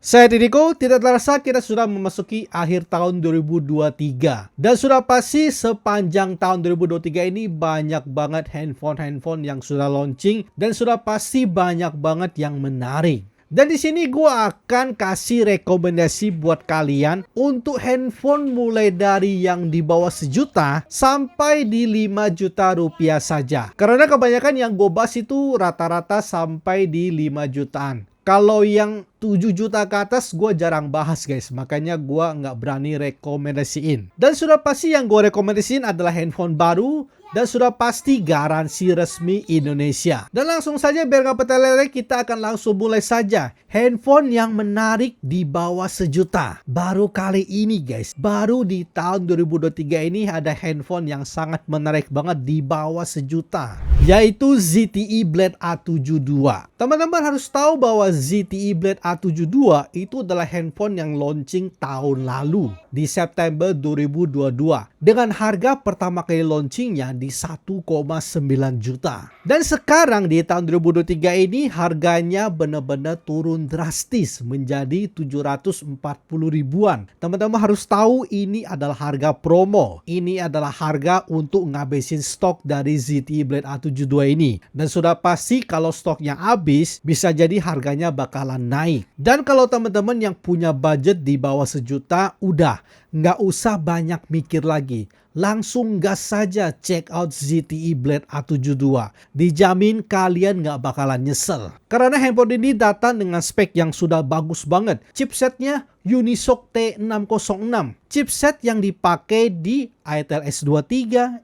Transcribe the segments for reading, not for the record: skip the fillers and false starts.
Saya Didiko, tidak terasa kita sudah memasuki akhir tahun 2023. Dan sudah pasti sepanjang tahun 2023 ini banyak banget handphone yang sudah launching. Dan sudah pasti banyak banget yang menarik. Dan di sini gue akan kasih rekomendasi buat kalian untuk handphone mulai dari yang di bawah 1 juta sampai di 5 juta rupiah saja. Karena kebanyakan yang gue bahas itu rata-rata sampai di 5 jutaan. Kalau yang 7 juta ke atas gue jarang bahas guys. Makanya gue nggak berani rekomendasiin. Dan sudah pasti yang gue rekomendasiin adalah handphone baru. Dan sudah pasti garansi resmi Indonesia. Dan langsung saja biar nggak petelele, kita akan langsung mulai saja. Handphone yang menarik di bawah 1 juta. Baru kali ini guys. Baru di tahun 2023 ini ada handphone yang sangat menarik banget di bawah 1 juta. Yaitu ZTE Blade A72. Teman-teman harus tahu bahwa ZTE Blade A72 itu adalah handphone yang launching tahun lalu. Di September 2022. Dengan harga pertama kali launchingnya di 1,9 juta. Dan sekarang di tahun 2023 ini harganya benar-benar turun drastis menjadi 740 ribuan. Teman-teman harus tahu ini adalah harga promo. Ini adalah harga untuk ngabisin stok dari ZTE Blade A72 ini. Dan sudah pasti kalau stoknya habis bisa jadi harganya bakalan naik. Dan kalau teman-teman yang punya budget di bawah 1 juta udah nggak usah banyak mikir lagi. Langsung gas saja check out ZTE Blade A72. Dijamin kalian nggak bakalan nyesel. Karena handphone ini datang dengan spek yang sudah bagus banget. Chipsetnya Unisoc T606. Chipset yang dipakai di Itel S23,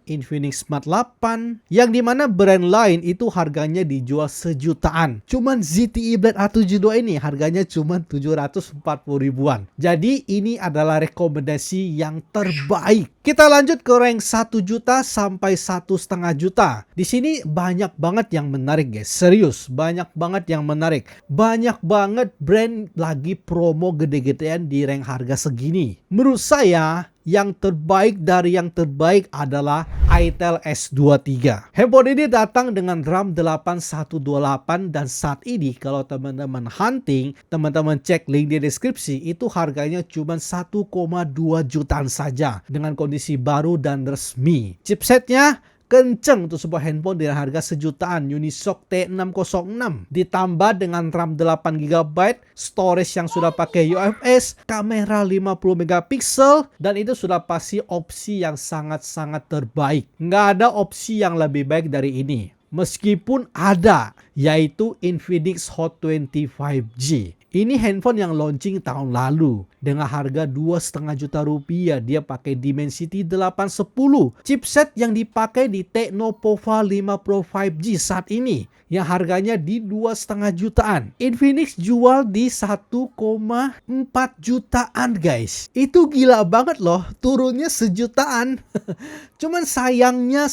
Infinix Smart 8, yang dimana brand lain itu harganya dijual 1 jutaan. Cuman ZTE Blade A72 ini harganya cuma 740 ribuan. Jadi ini adalah rekomendasi yang terbaik. Kita lanjut ke rank 1 juta sampai 1,5 juta. Di sini banyak banget yang menarik guys. Serius, banyak banget yang menarik. Banyak banget brand lagi promo gede-gedean di rank harga segini. Menurut saya yang terbaik dari yang terbaik adalah Itel S23. Handphone ini datang dengan RAM 8128 dan saat ini kalau teman-teman hunting, teman-teman cek link di deskripsi, itu harganya cuma 1,2 jutaan saja dengan kondisi baru dan resmi. Chipsetnya kenceng untuk sebuah handphone dengan harga 1 jutaan, Unisoc T606 ditambah dengan RAM 8GB, storage yang sudah pakai UFS, kamera 50 megapiksel, dan itu sudah pasti opsi yang sangat-sangat terbaik. Nggak ada opsi yang lebih baik dari ini. Meskipun ada, yaitu Infinix Hot 20 5G. Ini handphone yang launching tahun lalu dengan harga 2,5 juta rupiah. Dia pakai Dimensity 810. Chipset yang dipakai di Tecnopova 5 Pro 5G saat ini yang harganya di 2,5 jutaan. Infinix jual di 1,4 jutaan guys. Itu gila banget loh, turunnya 1 jutaan. Cuman sayangnya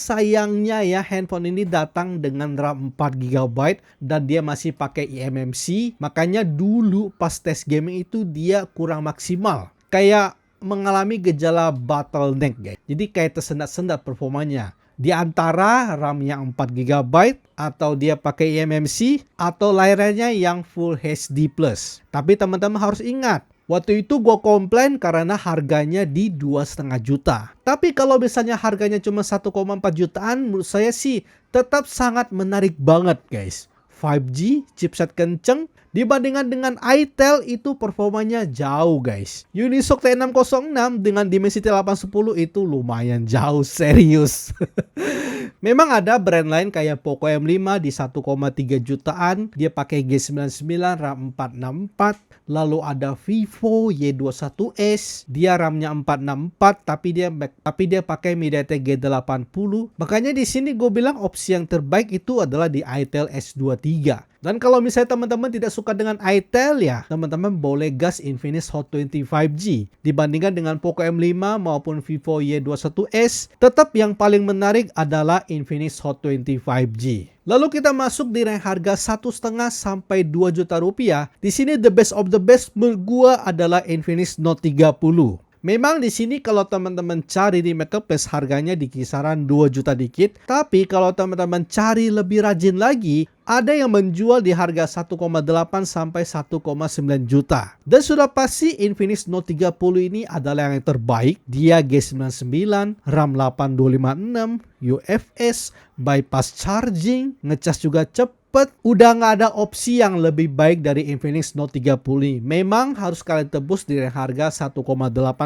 ya handphone ini datang dengan RAM 4GB dan dia masih pakai eMMC. Makanya dulu pas tes gaming itu dia kurang maksimal. Kayak mengalami gejala bottleneck guys. Jadi kayak tersendat-sendat performanya. Di antara RAM-nya 4GB atau dia pakai eMMC atau layarnya yang Full HD+. Tapi teman-teman harus ingat, waktu itu gue komplain karena harganya di 2,5 juta. Tapi kalau misalnya harganya cuma 1,4 jutaan, menurut saya sih tetap sangat menarik banget guys. 5G, chipset kenceng, dibandingkan dengan Itel itu performanya jauh guys. Unisoc T606 dengan Dimensity 810 itu lumayan jauh, serius. Memang ada brand lain kayak Poco M5 di 1,3 jutaan. Dia pakai G99, RAM 464. Lalu ada Vivo Y21s. Dia RAM-nya 464 tapi dia pakai MediaTek G80. Makanya di sini gue bilang opsi yang terbaik itu adalah di Itel S23. Dan kalau misalnya teman-teman tidak suka dengan Itel ya, teman-teman boleh gas Infinix Hot 20 5G. Dibandingkan dengan Poco M5 maupun Vivo Y21s, tetap yang paling menarik adalah Infinix Hot 20 5G. Lalu kita masuk di rank harga 1,5 sampai 2 juta rupiah. Di sini the best of the best menurut gua adalah Infinix Note 30. Memang di sini kalau teman-teman cari di marketplace harganya di kisaran 2 juta dikit, tapi kalau teman-teman cari lebih rajin lagi, ada yang menjual di harga 1,8 sampai 1,9 juta. Dan sudah pasti Infinix Note 30 ini adalah yang terbaik. Dia G99, RAM 8256, UFS, bypass charging, ngecas juga cepat. Udah nggak ada opsi yang lebih baik dari Infinix Note 30. Memang harus kalian tebus di harga 1,8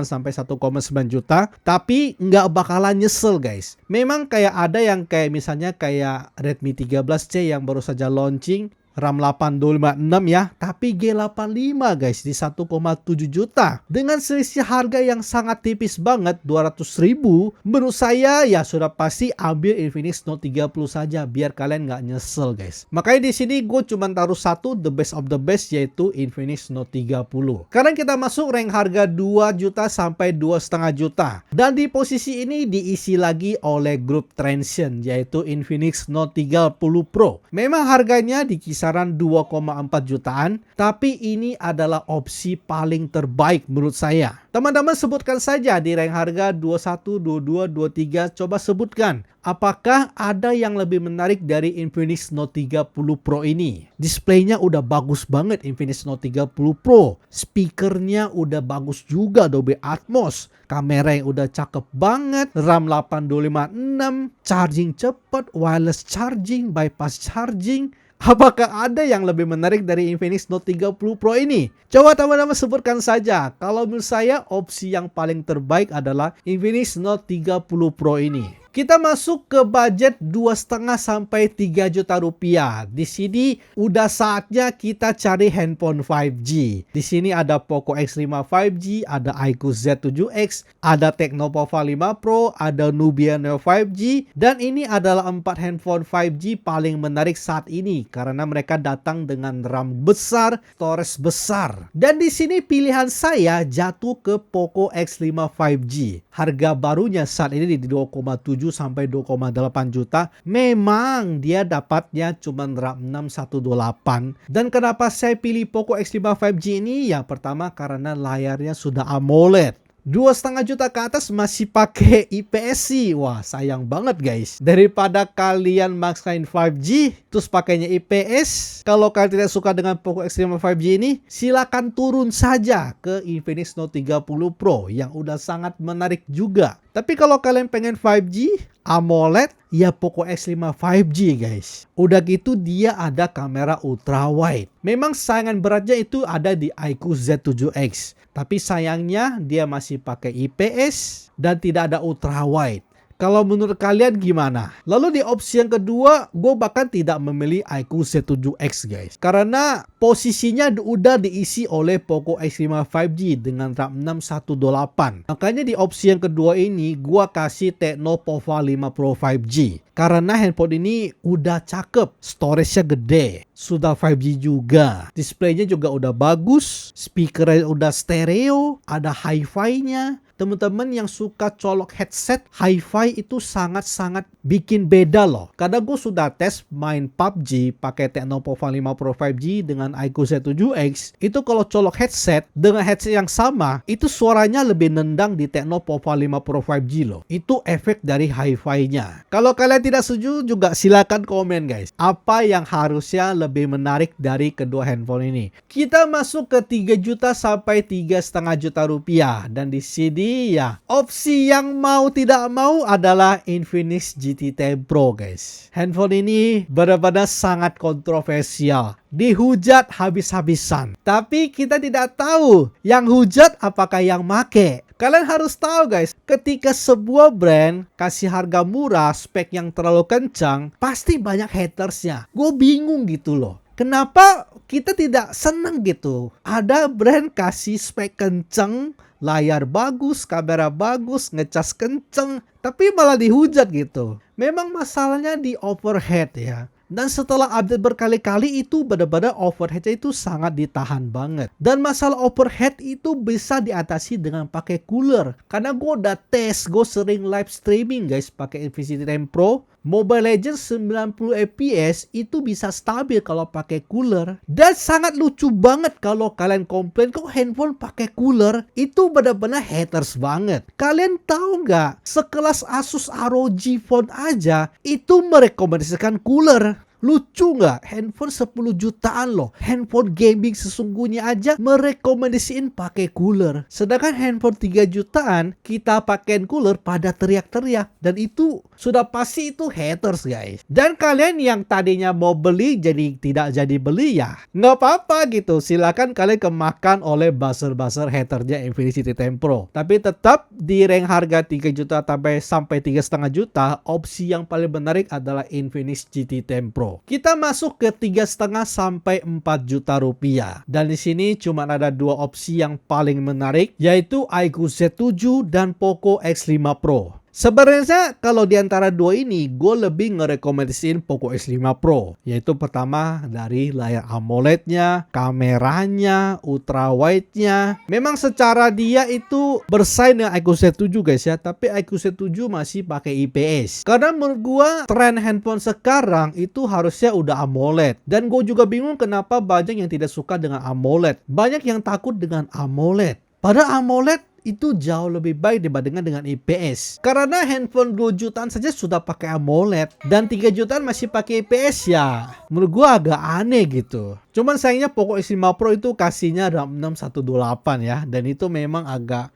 sampai 1,9 juta, tapi nggak bakalan nyesel guys. Memang kayak ada yang kayak misalnya kayak Redmi 13C yang baru saja launching, RAM 8256 ya, tapi G85 guys di 1,7 juta. Dengan selisih harga yang sangat tipis banget, 200.000. Menurut saya ya sudah pasti ambil Infinix Note 30 saja biar kalian nggak nyesel guys. Makanya di sini gue cuma taruh satu the best of the best, yaitu Infinix Note 30. Sekarang kita masuk rank harga 2 juta sampai 2,5 juta. Dan di posisi ini diisi lagi oleh grup Transsion, yaitu Infinix Note 30 Pro. Memang harganya di kisaran 2,4 jutaan, tapi ini adalah opsi paling terbaik menurut saya. Teman-teman sebutkan saja di rank harga 21, 22, 23, coba sebutkan apakah ada yang lebih menarik dari Infinix Note 30 Pro ini. Displaynya udah bagus banget Infinix Note 30 Pro, speakernya udah bagus juga Dolby Atmos, kamera yang udah cakep banget, RAM 8256, charging cepat, wireless charging, bypass charging. Apakah ada yang lebih menarik dari Infinix Note 30 Pro ini? Coba teman-teman sebutkan saja. Kalau menurut saya opsi yang paling terbaik adalah Infinix Note 30 Pro ini. Kita masuk ke budget 2,5 sampai 3 juta rupiah. Di sini udah saatnya kita cari handphone 5G. Di sini ada Poco X5 5G, ada iQOO Z7X, ada Tecno Pova 5 Pro, ada Nubia Neo 5G, dan ini adalah 4 handphone 5G paling menarik saat ini karena mereka datang dengan RAM besar, storage besar. Dan di sini pilihan saya jatuh ke Poco X5 5G. Harga barunya saat ini di 2,7 sampai 2,8 juta. Memang dia dapatnya cuma RAM 6128. Dan kenapa saya pilih Poco X5 5G ini? Yang pertama karena layarnya sudah AMOLED. 2,5 juta ke atas masih pakai IPS-C. Wah, sayang banget guys. Daripada kalian maksain 5G terus pakainya IPS. Kalau kalian tidak suka dengan Poco X5 5G ini, silakan turun saja ke Infinix Note 30 Pro yang udah sangat menarik juga. Tapi kalau kalian pengen 5G AMOLED, ya Poco X5 5G guys. Udah gitu dia ada kamera ultra wide. Memang saingan beratnya itu ada di iQOO Z7X. Tapi sayangnya dia masih pakai IPS dan tidak ada ultra wide. Kalau menurut kalian gimana? Lalu di opsi yang kedua, gue bahkan tidak memilih iQOO Z7X guys. Karena posisinya udah diisi oleh Poco X5 5G dengan RAM 6128. Makanya di opsi yang kedua ini, gue kasih Tecno Pova 5 Pro 5G. Karena handphone ini udah cakep, storage-nya gede, sudah 5G juga, displaynya juga udah bagus, speakernya udah stereo, ada hi-fi-nya. Teman-teman yang suka colok headset, hi-fi itu sangat-sangat bikin beda loh. Karena gue sudah tes main PUBG pakai Tecno Pova 5 Pro 5G dengan iQOO Z7X. Itu kalau colok headset dengan headset yang sama, itu suaranya lebih nendang di Tecno Pova 5 Pro 5G loh. Itu efek dari hi-fi-nya. Kalau kalian tidak setuju juga silakan komen guys. Apa yang harusnya lebih menarik dari kedua handphone ini? Kita masuk ke 3 juta sampai 3,5 juta rupiah. Dan di sini ya opsi yang mau tidak mau adalah Infinix GT 10 Pro guys. Handphone ini benar-benar sangat kontroversial. Dihujat habis-habisan. Tapi kita tidak tahu yang hujat apakah yang make. Kalian harus tahu guys, ketika sebuah brand kasih harga murah, spek yang terlalu kencang, pasti banyak hatersnya. Gue bingung gitu loh. Kenapa kita tidak seneng gitu? Ada brand kasih spek kenceng, layar bagus, kamera bagus, ngecas kenceng, tapi malah dihujat gitu. Memang masalahnya di overhead ya. Dan setelah update berkali-kali itu benar-benar overheadnya itu sangat ditahan banget. Dan masalah overhead itu bisa diatasi dengan pakai cooler. Karena gue udah tes, gue sering live streaming guys pakai Infinix 10 Pro. Mobile Legends 90 fps itu bisa stabil kalau pakai cooler. Dan sangat lucu banget kalau kalian komplain kok handphone pakai cooler. Itu benar-benar haters banget. Kalian tahu nggak? Sekelas Asus ROG Phone aja itu merekomendasikan cooler. Lucu nggak? Handphone 10 jutaan loh. Handphone gaming sesungguhnya aja merekomendasiin pakai cooler. Sedangkan handphone 3 jutaan kita pakai cooler pada teriak-teriak. Dan itu sudah pasti itu haters guys. Dan kalian yang tadinya mau beli jadi tidak jadi beli ya nggak apa-apa gitu. Silakan kalian kemakan oleh buzzer-buzzer haternya Infinix GT 10 Pro. Tapi tetap di rank harga 3 juta sampai 3,5 juta, opsi yang paling menarik adalah Infinix GT 10 Pro. Kita masuk ke 3,5 sampai 4 juta rupiah. Dan di sini cuma ada dua opsi yang paling menarik, yaitu iQOO Z7 dan Poco X5 Pro. Sebenarnya kalau di antara dua ini gue lebih ngerekomendasiin Poco X5 Pro. Yaitu pertama dari layar AMOLED-nya, kameranya, ultra wide-nya. Memang secara dia itu bersaing dengan iQOO Z7 guys ya. Tapi iQOO Z7 masih pakai IPS. Karena menurut gue tren handphone sekarang itu harusnya udah AMOLED. Dan gue juga bingung kenapa banyak yang tidak suka dengan AMOLED. Banyak yang takut dengan AMOLED. Padahal AMOLED itu jauh lebih baik dibandingkan dengan IPS. Karena handphone 2 jutaan saja sudah pakai AMOLED dan 3 jutaan masih pakai IPS ya. Menurut gua agak aneh gitu. Cuman sayangnya Poco X5 Pro itu kasihnya RAM 6128 ya. Dan itu memang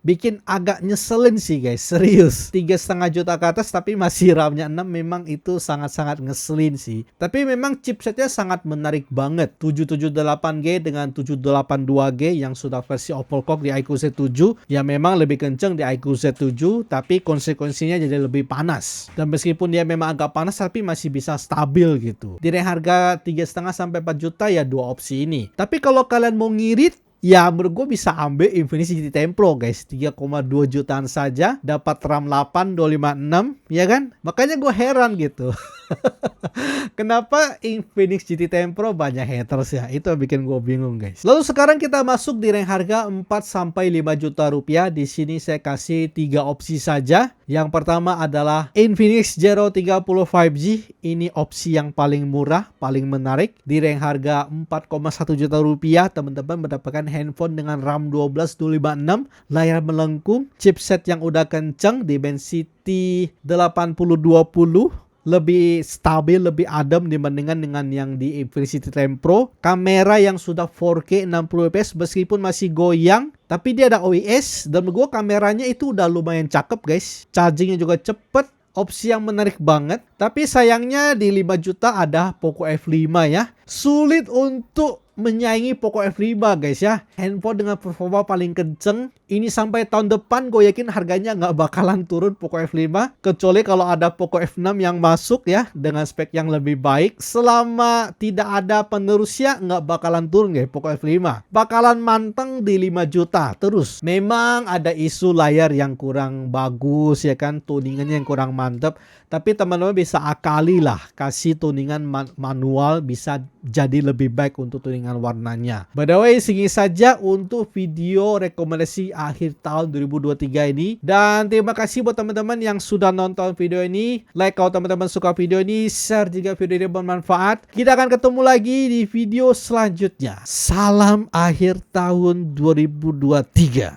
bikin agak nyeselin sih guys. Serius. 3,5 juta ke atas tapi masih RAM-nya 6 memang itu sangat-sangat ngeselin sih. Tapi memang chipsetnya sangat menarik banget. 778G dengan 782G yang sudah versi overclock di iQOO Z7. Ya memang lebih kenceng di iQOO Z7 tapi konsekuensinya jadi lebih panas. Dan meskipun dia memang agak panas tapi masih bisa stabil gitu. Di harga 3,5 sampai 4 juta ya dua opsi ini. Tapi kalau kalian mau ngirit, ya menurut gue bisa ambil Infinix GT 10 Pro guys. 3,2 jutaan saja dapat RAM 8 256 ya kan. Makanya gue heran gitu. Kenapa Infinix GT 10 Pro banyak haters ya? Itu yang bikin gue bingung guys. Lalu sekarang kita masuk di rank harga 4 sampai 5 juta rupiah. Di sini saya kasih 3 opsi saja. Yang pertama adalah Infinix Zero 30 5G. Ini opsi yang paling murah, paling menarik. Di rank harga 4,1 juta rupiah, teman-teman mendapatkan handphone dengan RAM 12 256, layar melengkung, chipset yang udah kenceng, Dimensity 8020. Lebih stabil, lebih adem dibandingkan dengan yang di Infinix GT 10 Pro. Kamera yang sudah 4K 60 fps meskipun masih goyang, tapi dia ada OIS dan gue kameranya itu udah lumayan cakep guys. Chargingnya juga cepet. Opsi yang menarik banget. Tapi sayangnya di 5 juta ada Poco F5 ya. Sulit untuk menyaingi Poco F5 guys ya. Handphone dengan performa paling kenceng. Ini sampai tahun depan gue yakin harganya nggak bakalan turun Poco F5. Kecuali kalau ada Poco F6 yang masuk ya. Dengan spek yang lebih baik. Selama tidak ada penerusnya nggak bakalan turun guys Poco F5. Bakalan manteng di 5 juta terus. Memang ada isu layar yang kurang bagus ya kan. Tuningannya yang kurang mantep. Tapi teman-teman bisa akali lah. Kasih tuningan manual bisa jadi lebih baik untuk tuningan warnanya. By the way, segini saja untuk video rekomendasi akhir tahun 2023 ini. Dan terima kasih buat teman-teman yang sudah nonton video ini. Like kalau teman-teman suka video ini, share jika video ini bermanfaat. Kita akan ketemu lagi di video selanjutnya. Salam akhir tahun 2023.